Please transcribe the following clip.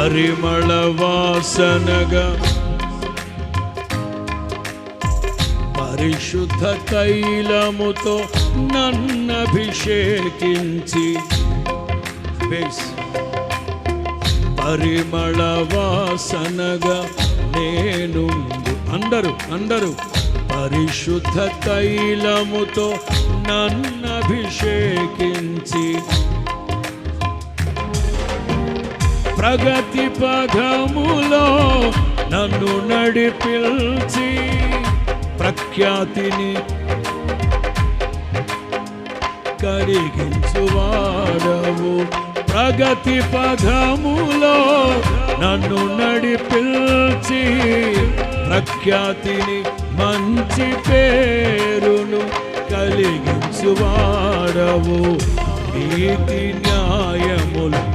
పరిమళ వాసనగా పరిశుద్ధ తైలముతో నన్నభిషేకించి పరిమళ వాసనగా నేను అందరూ పరిశుద్ధ తైలముతో నన్నభిషేకించి ప్రగతి పదములో నన్ను నడిపించి ప్రఖ్యాతిని కలిగించువాడవు. ప్రగతి పదములో నన్ను నడిపించి ప్రఖ్యాతిని మంచి పేరును కలిగించువాడవు. నీతి న్యాయములు